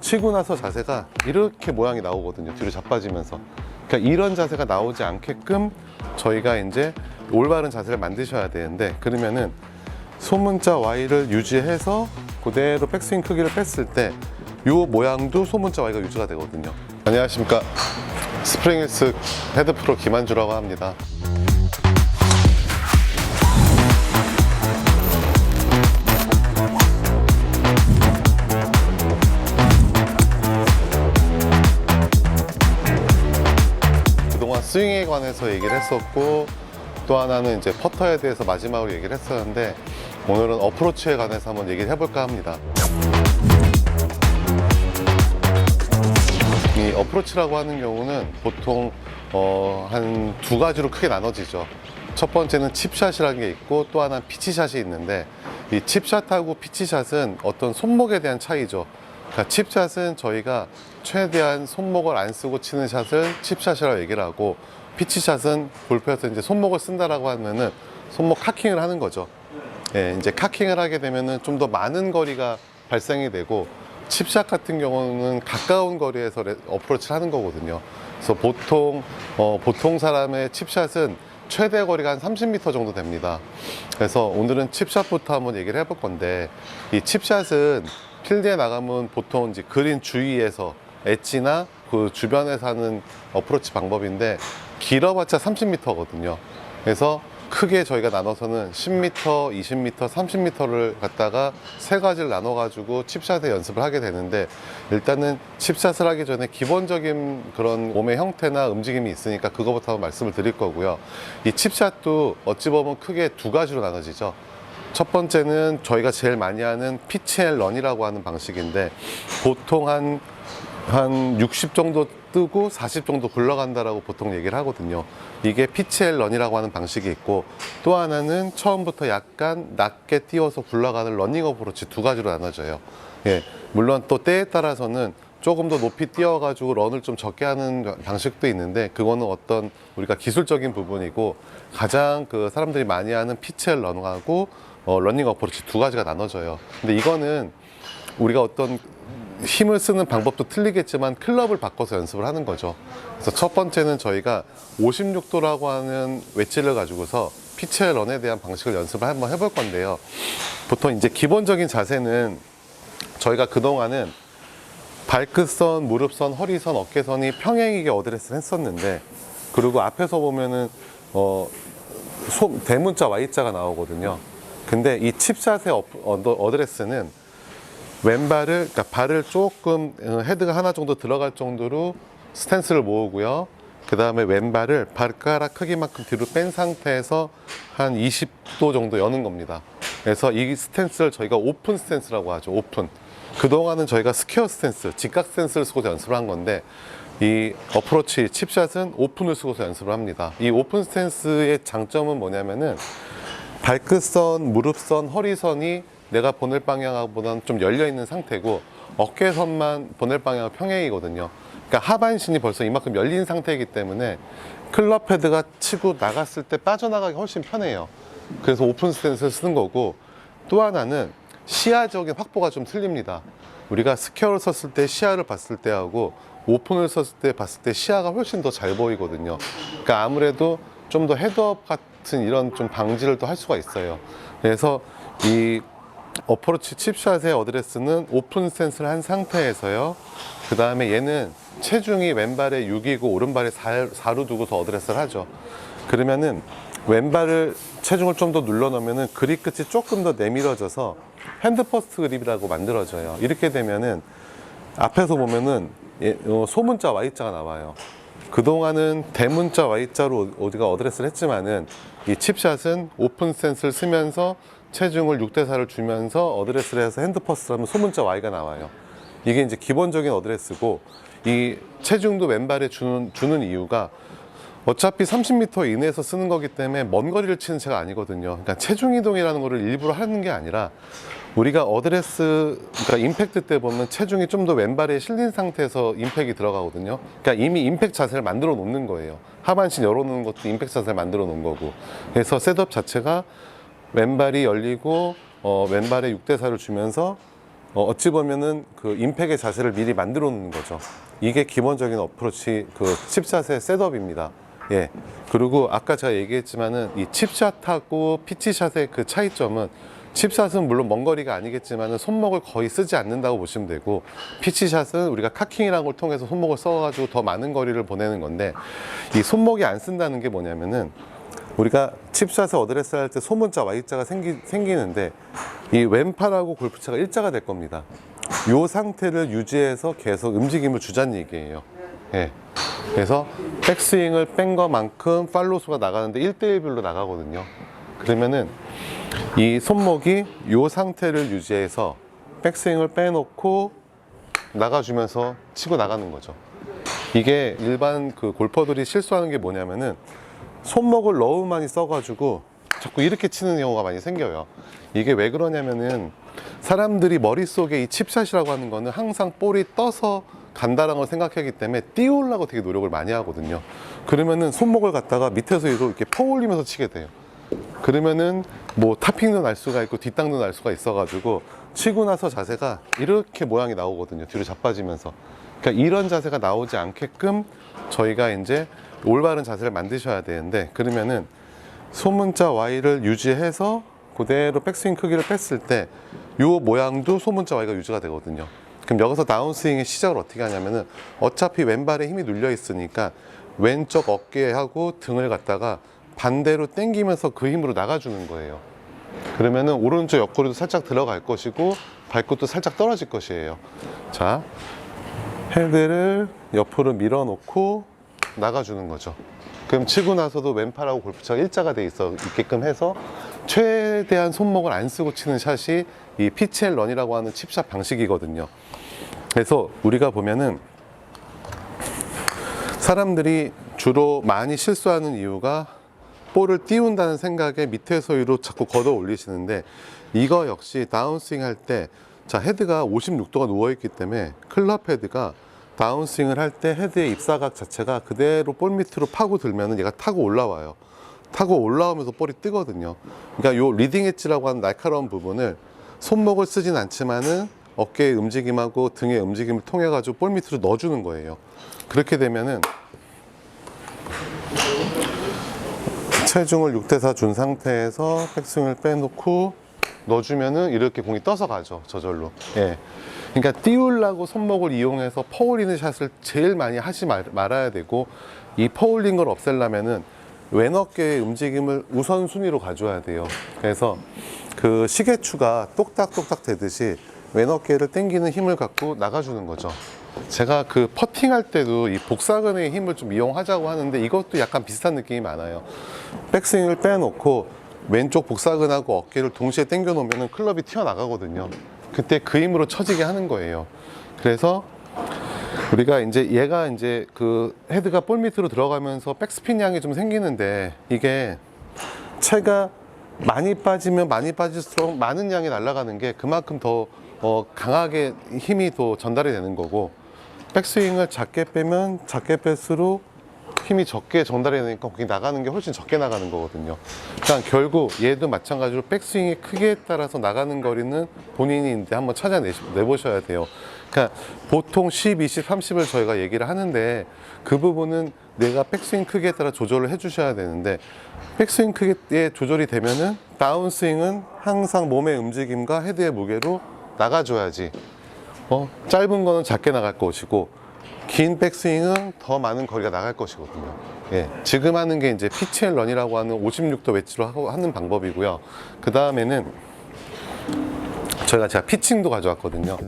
치고 나서 자세가 이렇게 모양이 나오거든요. 뒤로 자빠지면서. 그러니까 이런 자세가 나오지 않게끔 저희가 이제 올바른 자세를 만드셔야 되는데, 그러면은 소문자 Y를 유지해서 그대로 백스윙 크기를 뺐을 때 이 모양도 소문자 Y가 유지가 되거든요. 안녕하십니까, 스프링힐스 헤드프로 김한주라고 합니다. 그동안 스윙에 관해서 얘기를 했었고, 또 하나는 이제 퍼터에 대해서 마지막으로 얘기를 했었는데, 오늘은 어프로치에 관해서 한번 얘기를 해볼까 합니다. 이 어프로치라고 하는 경우는 보통 한 두 가지로 크게 나눠지죠. 첫 번째는 칩샷이라는 게 있고, 또 하나는 피치샷이 있는데, 이 칩샷하고 피치샷은 어떤 손목에 대한 차이죠. 그러니까 칩샷은 저희가 최대한 손목을 안 쓰고 치는 샷을 칩샷이라고 얘기를 하고, 피치샷은 골프에서 이제 손목을 쓴다라고 하면은 손목 카킹을 하는 거죠. 예, 이제 카킹을 하게 되면은 좀 더 많은 거리가 발생이 되고, 칩샷 같은 경우는 가까운 거리에서 어프로치를 하는 거거든요. 그래서 보통 사람의 칩샷은 최대 거리가 한 30m 정도 됩니다. 그래서 오늘은 칩샷부터 한번 얘기를 해볼 건데, 이 칩샷은 필드에 나가면 보통 이제 그린 주위에서 엣지나 그 주변에서 하는 어프로치 방법인데, 길어봤자 30m거든요. 그래서 크게 저희가 나눠서는 10m, 20m, 30m를 갖다가 세 가지를 나눠가지고 칩샷에 연습을 하게 되는데, 일단은 칩샷을 하기 전에 기본적인 그런 몸의 형태나 움직임이 있으니까 그거부터 한번 말씀을 드릴 거고요. 이 칩샷도 어찌 보면 크게 두 가지로 나눠지죠. 첫 번째는 저희가 제일 많이 하는 피치 앤 런이라고 하는 방식인데, 보통 한 60 정도 뜨고 40 정도 굴러간다라고 보통 얘기를 하거든요. 이게 피치 앤 런이라고 하는 방식이 있고, 또 하나는 처음부터 약간 낮게 띄워서 굴러가는 러닝 어프로치, 두 가지로 나눠져요. 예, 물론 또 때에 따라서는 조금 더 높이 띄워가지고 런을 좀 적게 하는 방식도 있는데, 그거는 어떤 우리가 기술적인 부분이고, 가장 그 사람들이 많이 하는 피치 앤 런하고 러닝 어프로치 두 가지가 나눠져요. 근데 이거는 우리가 어떤 힘을 쓰는 방법도 틀리겠지만 클럽을 바꿔서 연습을 하는 거죠. 그래서 첫 번째는 저희가 56도라고 하는 웨지를 가지고서 피치 앤 런에 대한 방식을 연습을 한번 해볼 건데요. 보통 이제 기본적인 자세는 저희가 그동안은 발끝선, 무릎선, 허리선, 어깨선이 평행이게 어드레스를 했었는데, 그리고 앞에서 보면은 대문자 Y자가 나오거든요. 근데 이 칩샷의 어드레스는 왼발을, 그러니까 발을 조금 헤드가 하나 정도 들어갈 정도로 스탠스를 모으고요. 그 다음에 왼발을 발가락 크기만큼 뒤로 뺀 상태에서 한 20도 정도 여는 겁니다. 그래서 이 스탠스를 저희가 오픈 스탠스라고 하죠. 오픈. 그동안은 저희가 스퀘어 스탠스, 직각 스탠스를 쓰고서 연습을 한 건데, 이 어프로치 칩샷은 오픈을 쓰고서 연습을 합니다. 이 오픈 스탠스의 장점은 뭐냐면은, 발끝선, 무릎선, 허리선이 내가 보낼 방향보다는 좀 열려있는 상태고, 어깨선만 보낼 방향은 평행이거든요. 그러니까 하반신이 벌써 이만큼 열린 상태이기 때문에 클럽 헤드가 치고 나갔을 때 빠져나가기 훨씬 편해요. 그래서 오픈 스탠스를 쓰는 거고, 또 하나는 시야적인 확보가 좀 틀립니다. 우리가 스퀘어를 썼을 때 시야를 봤을 때하고 오픈을 썼을 때 봤을 때 시야가 훨씬 더 잘 보이거든요. 그러니까 아무래도 좀 더 헤드업 같은 이런 좀 방지를 또 할 수가 있어요. 그래서 이 어프로치 칩샷의 어드레스는 오픈 스탠스를 한 상태에서요. 그 다음에 얘는 체중이 왼발에 6이고 오른발에 4로 두고서 어드레스를 하죠. 그러면은 왼발을 체중을 좀 더 눌러 놓으면은 그립 끝이 조금 더 내밀어져서 핸드 퍼스트 그립이라고 만들어져요. 이렇게 되면은 앞에서 보면은 소문자 Y자가 나와요. 그동안은 대문자 Y자로 우리가 어드레스를 했지만은, 이 칩샷은 오픈 스탠스를 쓰면서 체중을 6대4를 주면서 어드레스를 해서 핸드 퍼스트를 하면 소문자 Y가 나와요. 이게 이제 기본적인 어드레스고, 이 체중도 왼발에 주는 이유가 어차피 30m 이내에서 쓰는 거기 때문에 먼 거리를 치는 채가 아니거든요. 그러니까 체중 이동이라는 거를 일부러 하는 게 아니라, 우리가 어드레스, 그러니까 임팩트 때 보면 체중이 좀 더 왼발에 실린 상태에서 임팩이 들어가거든요. 그러니까 이미 임팩트 자세를 만들어 놓는 거예요. 하반신 열어놓는 것도 임팩트 자세를 만들어 놓은 거고. 그래서 셋업 자체가 왼발이 열리고 왼발에 6대4를 주면서 어찌 보면은 그 임팩의 자세를 미리 만들어 놓는 거죠. 이게 기본적인 어프로치 그 칩샷의 셋업입니다. 예. 그리고 아까 제가 얘기했지만은 이 칩샷하고 피치샷의 그 차이점은 칩샷은 물론 먼 거리가 아니겠지만은 손목을 거의 쓰지 않는다고 보시면 되고, 피치샷은 우리가 카킹이라는 걸 통해서 손목을 써가지고 더 많은 거리를 보내는 건데, 이 손목이 안 쓴다는 게 뭐냐면은 우리가 칩샷을 어드레스 할 때 소문자 Y자가 생기는데 이 왼팔하고 골프차가 일자가 될 겁니다. 이 상태를 유지해서 계속 움직임을 주자는 얘기예요. 예. 그래서 백스윙을 뺀 것만큼 팔로수가 나가는데 1대1별로 나가거든요. 그러면은 이 손목이 이 상태를 유지해서 백스윙을 빼놓고 나가주면서 치고 나가는 거죠. 이게 일반 그 골퍼들이 실수하는 게 뭐냐면은 손목을 너무 많이 써가지고 자꾸 이렇게 치는 경우가 많이 생겨요. 이게 왜 그러냐면은 사람들이 머릿속에 이 칩샷이라고 하는 거는 항상 볼이 떠서 간다라는 걸 생각하기 때문에 띄우려고 되게 노력을 많이 하거든요. 그러면은 손목을 갖다가 밑에서 위로 이렇게 퍼올리면서 치게 돼요. 그러면은 뭐 타핑도 날 수가 있고 뒷땅도 날 수가 있어가지고 치고 나서 자세가 이렇게 모양이 나오거든요. 뒤로 자빠지면서. 그러니까 이런 자세가 나오지 않게끔 저희가 이제 올바른 자세를 만드셔야 되는데, 그러면은 소문자 Y를 유지해서 그대로 백스윙 크기를 뺐을 때 이 모양도 소문자 Y가 유지가 되거든요. 그럼 여기서 다운스윙의 시작을 어떻게 하냐면은 어차피 왼발에 힘이 눌려 있으니까 왼쪽 어깨하고 등을 갖다가 반대로 당기면서 그 힘으로 나가주는 거예요. 그러면은 오른쪽 옆구리도 살짝 들어갈 것이고 발끝도 살짝 떨어질 것이에요. 자, 헤드를 옆으로 밀어놓고 나가주는 거죠. 그럼 치고 나서도 왼팔하고 골프차가 일자가 돼 있게끔 해서 최대한 손목을 안 쓰고 치는 샷이 이 피치앤런이라고 하는 칩샷 방식이거든요. 그래서 우리가 보면은 사람들이 주로 많이 실수하는 이유가 볼을 띄운다는 생각에 밑에서 위로 자꾸 걷어 올리시는데, 이거 역시 다운스윙 할 때, 자, 헤드가 56도가 누워있기 때문에 클럽 헤드가 다운스윙을 할 때 헤드의 입사각 자체가 그대로 볼 밑으로 파고 들면은 얘가 타고 올라와요. 타고 올라오면서 볼이 뜨거든요. 그러니까 요 리딩 엣지라고 하는 날카로운 부분을 손목을 쓰진 않지만은 어깨의 움직임하고 등의 움직임을 통해 가지고 볼 밑으로 넣어주는 거예요. 그렇게 되면은 체중을 6대4 준 상태에서 백스윙을 빼놓고 넣어주면은 이렇게 공이 떠서 가죠. 저절로. 예. 그러니까 띄우려고 손목을 이용해서 퍼올리는 샷을 제일 많이 하지 말아야 되고, 이 퍼올린 걸 없애려면은 왼 어깨의 움직임을 우선순위로 가져야 돼요. 그래서 그 시계추가 똑딱똑딱 되듯이 왼 어깨를 당기는 힘을 갖고 나가주는 거죠. 제가 그 퍼팅할 때도 이 복사근의 힘을 좀 이용하자고 하는데 이것도 약간 비슷한 느낌이 많아요. 백스윙을 빼놓고 왼쪽 복사근하고 어깨를 동시에 당겨 놓으면 클럽이 튀어나가거든요. 그때 그 힘으로 쳐지게 하는 거예요. 그래서 우리가 이제 얘가 이제 그 헤드가 볼 밑으로 들어가면서 백스핀 양이 좀 생기는데, 이게 채가 많이 빠지면 많이 빠질수록 많은 양이 날아가는 게 그만큼 더 강하게 힘이 더 전달이 되는 거고, 백스윙을 작게 빼면 작게 뺄수록 힘이 적게 전달이 되니까 거기 나가는 게 훨씬 적게 나가는 거거든요. 그러니까 결국 얘도 마찬가지로 백스윙의 크기에 따라서 나가는 거리는 본인이 이제 한번 찾아내보셔야 돼요. 그러니까 보통 10, 20, 30을 저희가 얘기를 하는데 그 부분은 내가 백스윙 크기에 따라 조절을 해주셔야 되는데, 백스윙 크기에 조절이 되면은 다운스윙은 항상 몸의 움직임과 헤드의 무게로 나가줘야지. 짧은 거는 작게 나갈 것이고 긴 백스윙은 더 많은 거리가 나갈 것이거든요. 예, 지금 하는 게 이제 피치앤런이라고 하는 56도 웨지로 하는 방법이고요. 그 다음에는 제가 피칭도 가져왔거든요.